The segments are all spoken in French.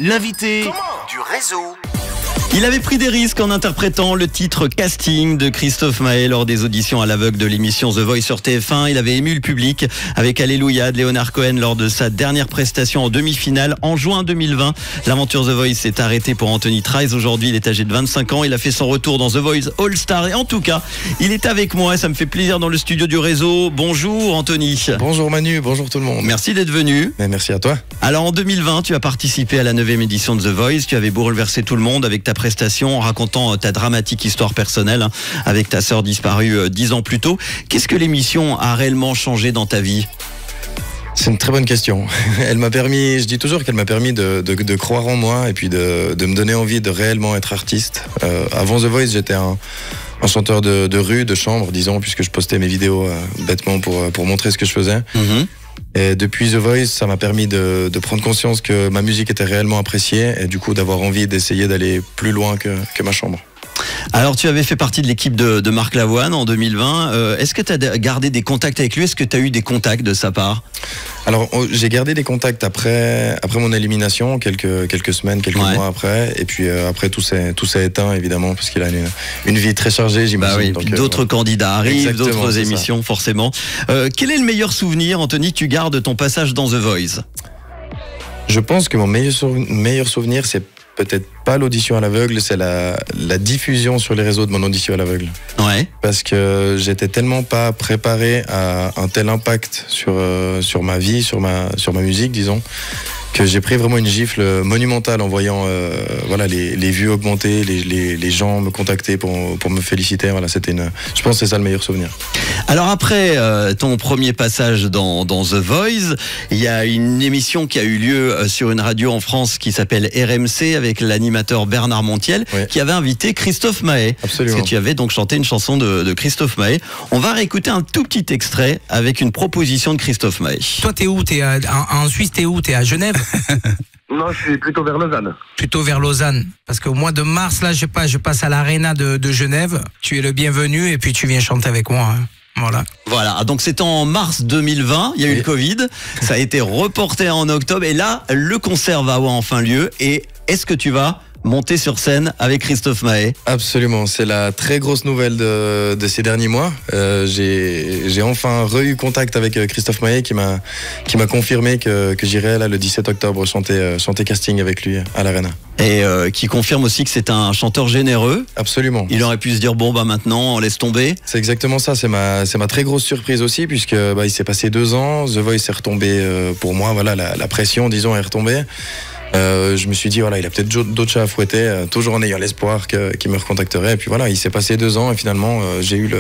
l'invité du réseau. Il avait pris des risques en interprétant le titre Casting de Christophe Maé lors des auditions à l'aveugle de l'émission The Voice sur TF1. Il avait ému le public avec Alléluia de Leonard Cohen lors de sa dernière prestation en demi-finale en juin 2020. L'aventure The Voice s'est arrêtée pour Anthony Trice. Aujourd'hui, il est âgé de 25 ans. Il a fait son retour dans The Voice All Star. Et en tout cas, il est avec moi. Ça me fait plaisir dans le studio du réseau. Bonjour Anthony. Bonjour Manu, bonjour tout le monde. Merci d'être venu. Mais merci à toi. Alors en 2020, tu as participé à la 9e édition de The Voice. Tu avais bouleversé tout le monde avec ta prestation en racontant ta dramatique histoire personnelle avec ta sœur disparue 10 ans plus tôt. Qu'est-ce que l'émission a réellement changé dans ta vie ? C'est une très bonne question. Elle m'a permis, je dis toujours qu'elle m'a permis de croire en moi et puis de me donner envie de réellement être artiste. Avant The Voice, j'étais un chanteur de rue, de chambre, disons, puisque je postais mes vidéos bêtement pour montrer ce que je faisais. Et depuis The Voice, ça m'a permis de prendre conscience que ma musique était réellement appréciée et du coup d'avoir envie d'essayer d'aller plus loin que ma chambre. Alors tu avais fait partie de l'équipe de Marc Lavoine en 2020. Est-ce que tu as gardé des contacts avec lui ? Est-ce que tu as eu des contacts de sa part ? Alors j'ai gardé des contacts après mon élimination, quelques semaines, quelques mois après. Et puis après tout s'est éteint évidemment parce qu'il a une vie très chargée, j'imagine. Bah oui, donc, d'autres candidats arrivent, exactement, d'autres émissions forcément. Quel est le meilleur souvenir, Anthony, que tu gardes de ton passage dans The Voice ? Je pense que mon meilleur souvenir, c'est peut-être pas l'audition à l'aveugle, c'est la diffusion sur les réseaux de mon audition à l'aveugle. Ouais. Parce que j'étais tellement pas préparé à un tel impact sur ma vie, sur ma musique, disons, que j'ai pris vraiment une gifle monumentale en voyant les vues augmenter, les gens me contacter pour me féliciter. Voilà, je pense que c'est ça le meilleur souvenir. Alors après ton premier passage dans The Voice, il y a une émission qui a eu lieu sur une radio en France qui s'appelle RMC avec l'animateur Bernard Montiel, qui avait invité Christophe Maé. Absolument. Parce que tu avais donc chanté une chanson de Christophe Maé. On va réécouter un tout petit extrait avec une proposition de Christophe Maé. Toi, t'es où ? En Suisse, t'es où ? T'es à Genève ? Non, je suis plutôt vers Lausanne. Plutôt vers Lausanne. Parce qu'au mois de mars, là, je passe à l'Arena de Genève. Tu es le bienvenu et puis tu viens chanter avec moi. Hein. Voilà, donc c'était en mars 2020, il y a eu le Covid, ça a été reporté en octobre et là, le concert va avoir enfin lieu. Et est-ce que tu vas monter sur scène avec Christophe Maé ? Absolument, c'est la très grosse nouvelle de ces derniers mois. J'ai enfin eu contact avec Christophe Maé qui m'a confirmé que j'irai là le 17 octobre chanter Casting avec lui à l'Arena. Et qui confirme aussi que c'est un chanteur généreux. Absolument. Il aurait pu se dire bon maintenant on laisse tomber. C'est exactement ça, c'est ma très grosse surprise aussi puisque il s'est passé 2 ans, The Voice est retombé pour moi, voilà la pression disons est retombée. Je me suis dit voilà il a peut-être d'autres chats à fouetter, toujours en ayant l'espoir qu'il me recontacterait. Et puis voilà, il s'est passé 2 ans et finalement j'ai eu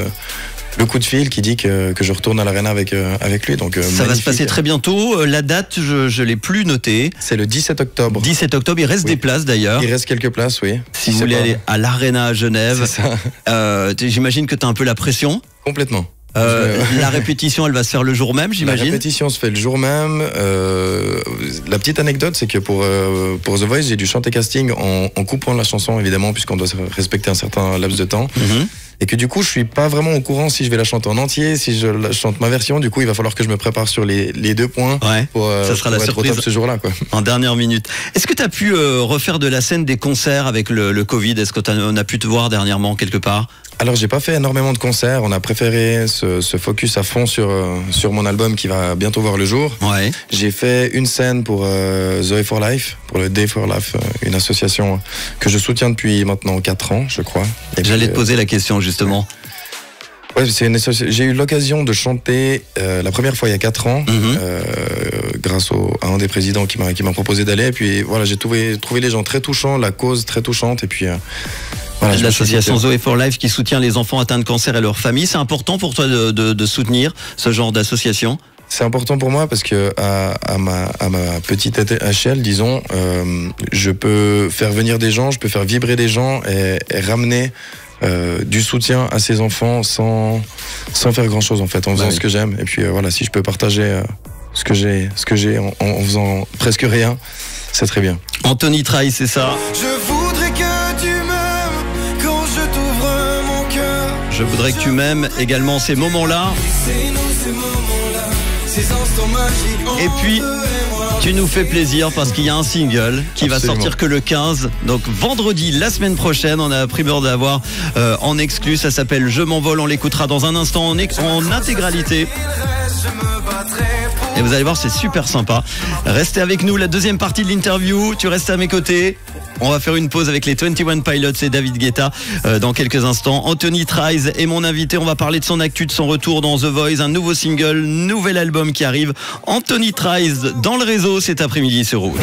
le coup de fil qui dit que je retourne à l'Arena avec lui. Donc ça va se passer très bientôt. La date, je l'ai plus notée. C'est le 17 octobre. 17 octobre, il reste des places d'ailleurs. Il reste quelques places, oui. Si vous voulez aller à l'Arena à Genève. C'est ça. J'imagine que tu as un peu la pression. Complètement. La répétition, elle va se faire le jour même, j'imagine. La répétition se fait le jour même. La petite anecdote, c'est que pour The Voice, j'ai dû chanter Casting en coupant la chanson, évidemment, puisqu'on doit respecter un certain laps de temps. Et que du coup, je suis pas vraiment au courant si je vais la chanter en entier, si je chante ma version. Du coup, il va falloir que je me prépare sur les 2 points ça sera la surprise ce jour-là, quoi. En dernière minute. Est-ce que tu as pu refaire de la scène des concerts avec le Covid ? Est-ce qu'on a pu te voir dernièrement quelque part ? Alors j'ai pas fait énormément de concerts, on a préféré se focus à fond sur mon album qui va bientôt voir le jour. J'ai fait une scène pour Zoé for Life, pour le Day for Life, une association que je soutiens depuis maintenant 4 ans je crois. J'allais te poser la question justement. Ouais, j'ai eu l'occasion de chanter la première fois il y a 4 ans grâce à un des présidents qui m'a proposé d'aller. Et puis voilà, j'ai trouvé les gens très touchants, la cause très touchante et puis... Voilà, l'association Zoé for Life qui soutient les enfants atteints de cancer et leurs familles. C'est important pour toi de soutenir ce genre d'association ? C'est important pour moi parce que à ma petite échelle, disons, je peux faire venir des gens, je peux faire vibrer des gens et ramener du soutien à ces enfants sans faire grand chose en fait, en faisant ce que j'aime. Et puis voilà, si je peux partager ce que j'ai en faisant presque rien, c'est très bien. Anthony Trice, c'est ça. Je voudrais que tu m'aimes également ces moments-là. Et puis Tu nous fais plaisir parce qu'il y a un single qui va sortir que le 15. Donc vendredi, la semaine prochaine, on a pris peur d'avoir en exclu. Ça s'appelle Je m'envole. On l'écoutera dans un instant en intégralité. Et vous allez voir, c'est super sympa. Restez avec nous, la deuxième partie de l'interview. Tu restes à mes côtés. On va faire une pause avec les 21 Pilots et David Guetta dans quelques instants. Anthony Trice est mon invité. On va parler de son actu, de son retour dans The Voice, un nouveau single, nouvel album qui arrive. Anthony Trice dans le réseau cet après-midi sur Rouge.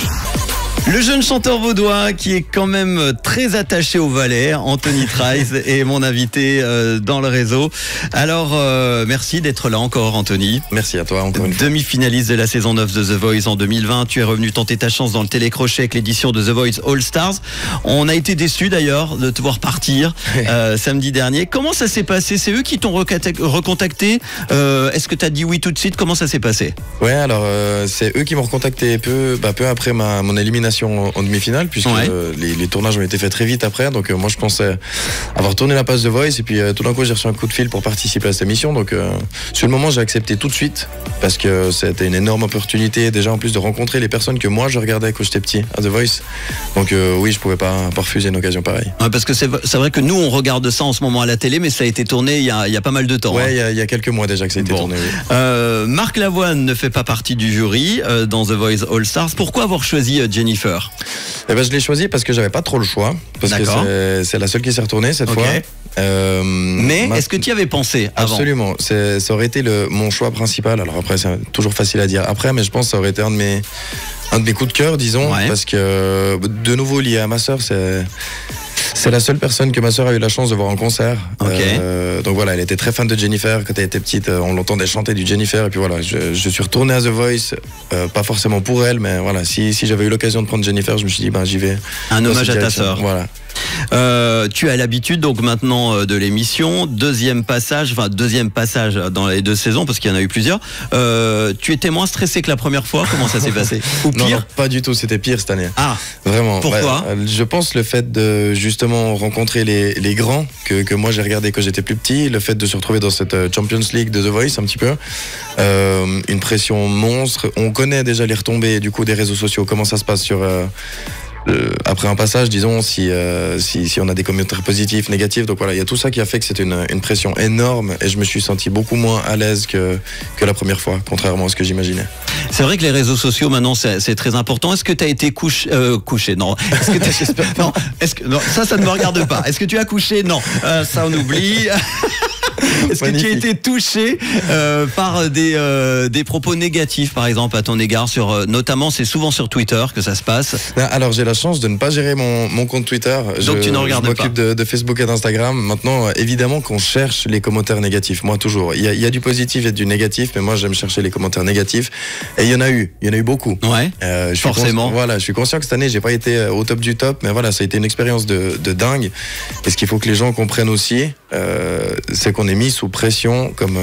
Le jeune chanteur vaudois qui est quand même très attaché au Valais, Anthony Trice, est mon invité dans le réseau. Alors, merci d'être là encore, Anthony. Merci à toi, encore une fois. Demi-finaliste de la saison 9 de The Voice en 2020. Tu es revenu tenter ta chance dans le télécrochet avec l'édition de The Voice All Stars. On a été déçus d'ailleurs de te voir partir samedi dernier. Comment ça s'est passé? C'est eux qui t'ont recontacté? Est-ce que tu as dit oui tout de suite? Comment ça s'est passé? Ouais, alors c'est eux qui m'ont recontacté peu après mon élimination en demi-finale, puisque les tournages ont été faits très vite après. Donc moi je pensais avoir tourné la passe de Voice, et puis tout d'un coup j'ai reçu un coup de fil pour participer à cette émission. Donc sur le moment j'ai accepté tout de suite, parce que c'était une énorme opportunité déjà, en plus de rencontrer les personnes que moi je regardais quand j'étais petit à The Voice. Donc oui, je pouvais pas refuser une occasion pareille. Ouais, parce que c'est vrai que nous on regarde ça en ce moment à la télé, mais ça a été tourné il y a pas mal de temps. Ouais, il y a quelques mois déjà que ça a été tourné. Oui. Marc Lavoine ne fait pas partie du jury dans The Voice All Stars. Pourquoi avoir choisi Jennifer? Eh ben, je l'ai choisi parce que j'avais pas trop le choix, parce que c'est la seule qui s'est retournée cette fois. Mais est-ce que tu y avais pensé avant? Absolument, ça aurait été mon choix principal. Alors après c'est toujours facile à dire après, mais je pense que ça aurait été un de mes coups de cœur, disons, parce que de nouveau lié à ma sœur, c'est la seule personne que ma sœur a eu la chance de voir en concert. Donc voilà, elle était très fan de Jennifer. Quand elle était petite, on l'entendait chanter du Jennifer. Et puis voilà, je suis retourné à The Voice, pas forcément pour elle, mais voilà, si j'avais eu l'occasion de prendre Jennifer, je me suis dit, j'y vais. Un hommage à ta sœur. Voilà. Tu as l'habitude donc maintenant de l'émission, deuxième passage dans les deux saisons, parce qu'il y en a eu plusieurs. Tu étais moins stressé que la première fois? Comment ça s'est passé? Ou pire? Non, pas du tout, c'était pire cette année. Ah, vraiment. Pourquoi? Je pense le fait de justement rencontrer les grands que moi j'ai regardé quand j'étais plus petit, le fait de se retrouver dans cette Champions League de The Voice un petit peu, une pression monstre. On connaît déjà les retombées du coup des réseaux sociaux, comment ça se passe sur après un passage, disons, si on a des commentaires positifs, négatifs. Donc voilà, il y a tout ça qui a fait que c'était une pression énorme, et je me suis senti beaucoup moins à l'aise que la première fois, contrairement à ce que j'imaginais. C'est vrai que les réseaux sociaux maintenant c'est très important. Est-ce que tu as été couché? Non. Est-ce que non. Non, ça ne me regarde pas. Est-ce que tu as couché? Non. Ça on oublie. Est-ce que tu as été touché par des propos négatifs, par exemple, à ton égard, notamment, c'est souvent sur Twitter que ça se passe? Alors, j'ai la chance de ne pas gérer mon compte Twitter. Donc, tu ne regardes pas. Je m'occupe de Facebook et d'Instagram. Maintenant, évidemment qu'on cherche les commentaires négatifs. Moi, toujours. Il y a du positif et du négatif, mais moi, j'aime chercher les commentaires négatifs. Et il y en a eu beaucoup. Ouais, forcément. Je suis conscient que cette année, j'ai pas été au top du top, mais voilà, ça a été une expérience de dingue. Et ce qu'il faut que les gens comprennent aussi, c'est qu'on est mis sous pression comme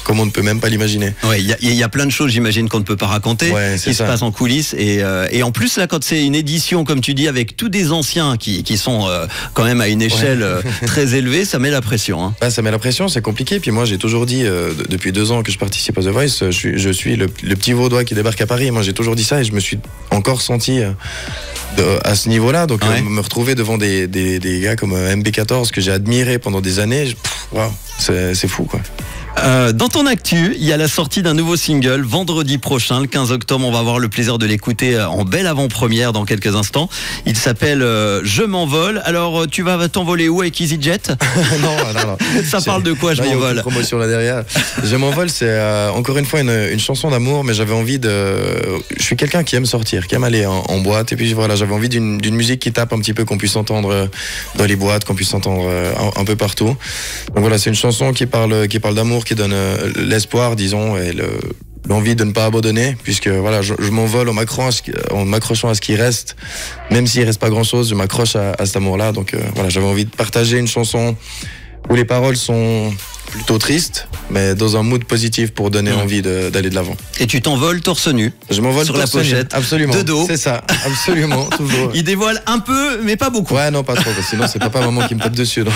on ne peut même pas l'imaginer. Ouais, il y a plein de choses, j'imagine, qu'on ne peut pas raconter, qui se passent en coulisses, et en plus là, quand c'est une édition comme tu dis avec tous des anciens qui sont quand même à une échelle très élevée, ça met la pression. Hein. Ça met la pression, c'est compliqué. Puis moi, j'ai toujours dit depuis 2 ans que je participe à The Voice, je suis le petit Vaudois qui débarque à Paris. Moi, j'ai toujours dit ça, et je me suis encore senti à ce niveau-là. Donc me retrouver devant des gars comme MB14 que j'ai admiré pendant des années, c'est fou quoi. Dans ton actu, il y a la sortie d'un nouveau single vendredi prochain, le 15 octobre. On va avoir le plaisir de l'écouter en belle avant-première dans quelques instants. Il s'appelle Je m'envole. Alors, tu vas t'envoler où, avec EasyJet? Non. Ça parle de quoi, Je m'envole? Il y a une promotion là derrière. Je m'envole, c'est encore une fois une chanson d'amour, mais j'avais envie je suis quelqu'un qui aime sortir, qui aime aller en boîte, et puis voilà, j'avais envie d'une musique qui tape un petit peu, qu'on puisse entendre dans les boîtes, qu'on puisse entendre un peu partout. Donc voilà, c'est une chanson qui parle d'amour, qui donne l'espoir, disons, et l'envie de ne pas abandonner, puisque voilà, je m'envole en m'accrochant à ce qui reste, même s'il reste pas grand chose, je m'accroche à cet amour-là. Donc voilà, j'avais envie de partager une chanson où les paroles sont plutôt triste, mais dans un mood positif pour donner envie d'aller de l'avant. Et tu t'envoles torse nu. Je m'envole sur la torse nu, pochette. absolument. De dos. C'est ça, absolument, toujours. Il dévoile un peu, mais pas beaucoup. Ouais, non, pas trop, parce que sinon c'est papa maman qui me tape dessus. Donc.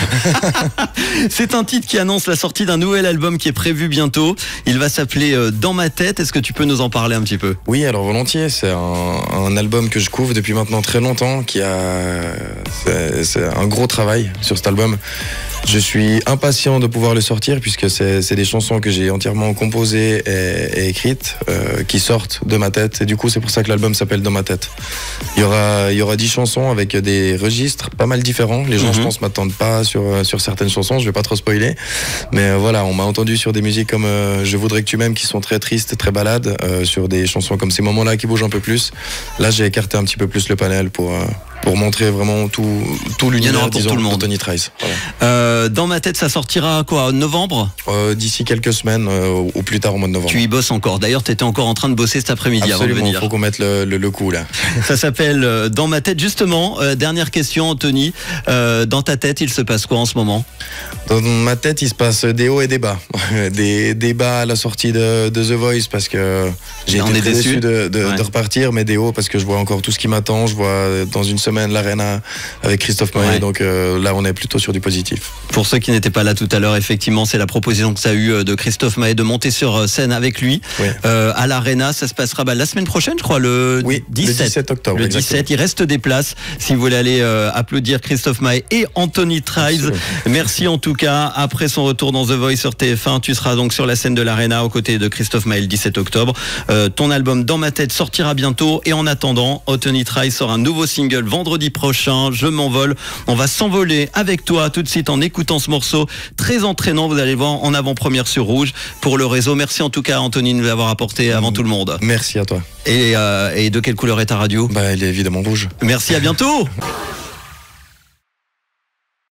C'est un titre qui annonce la sortie d'un nouvel album qui est prévu bientôt. Il va s'appeler Dans ma tête. Est-ce que tu peux nous en parler un petit peu? Oui, alors volontiers. C'est un album que je couvre depuis maintenant très longtemps. C'est un gros travail sur cet album. Je suis impatient de pouvoir le sortir puisque c'est des chansons que j'ai entièrement composées et écrites qui sortent de ma tête. Et du coup, c'est pour ça que l'album s'appelle Dans ma tête. Il y aura 10 chansons avec des registres pas mal différents. Les gens, je pense, m'attendent pas sur certaines chansons. Je vais pas trop spoiler. Mais voilà, on m'a entendu sur des musiques comme Je voudrais que tu m'aimes qui sont très tristes, très balades. Sur des chansons comme Ces moments-là qui bougent un peu plus. Là, j'ai écarté un petit peu plus le panel pour montrer vraiment tout l'univers, disons, de Tony Trice. Voilà. Dans ma tête, ça sortira quoi, en novembre? D'ici quelques semaines, ou plus tard au mois de novembre. Tu y bosses encore. D'ailleurs, tu étais encore en train de bosser cet après-midi avant de venir. Absolument, il faut qu'on mette le coup là. Ça s'appelle Dans ma tête. Justement, dernière question, Anthony. Dans ta tête, il se passe quoi en ce moment? Dans ma tête, il se passe des hauts et des bas. Des bas à la sortie de The Voice parce que j'ai été très déçu de repartir, mais des hauts parce que je vois encore tout ce qui m'attend. Je vois dans une semaine l'Arena avec Christophe Maé, donc là on est plutôt sur du positif. Pour ceux qui n'étaient pas là tout à l'heure, effectivement c'est la proposition que ça a eu de Christophe Maé de monter sur scène avec lui à l'Arena. Ça se passera la semaine prochaine, je crois, le 17 octobre. Le 17, il reste des places si vous voulez aller applaudir Christophe Maé et Anthony Trice. Merci en tout cas. Après son retour dans The Voice sur TF1, tu seras donc sur la scène de l'Arena aux côtés de Christophe Maé le 17 octobre. Ton album Dans ma tête sortira bientôt et en attendant, Anthony Trice sort un nouveau single vendredi prochain, Je m'envole. On va s'envoler avec toi tout de suite en écoutant ce morceau très entraînant. Vous allez voir en avant-première sur Rouge pour le réseau. Merci en tout cas Anthony de nous l'avoir apporté avant tout le monde. Merci à toi. Et de quelle couleur est ta radio? Elle est évidemment rouge. Merci, à bientôt.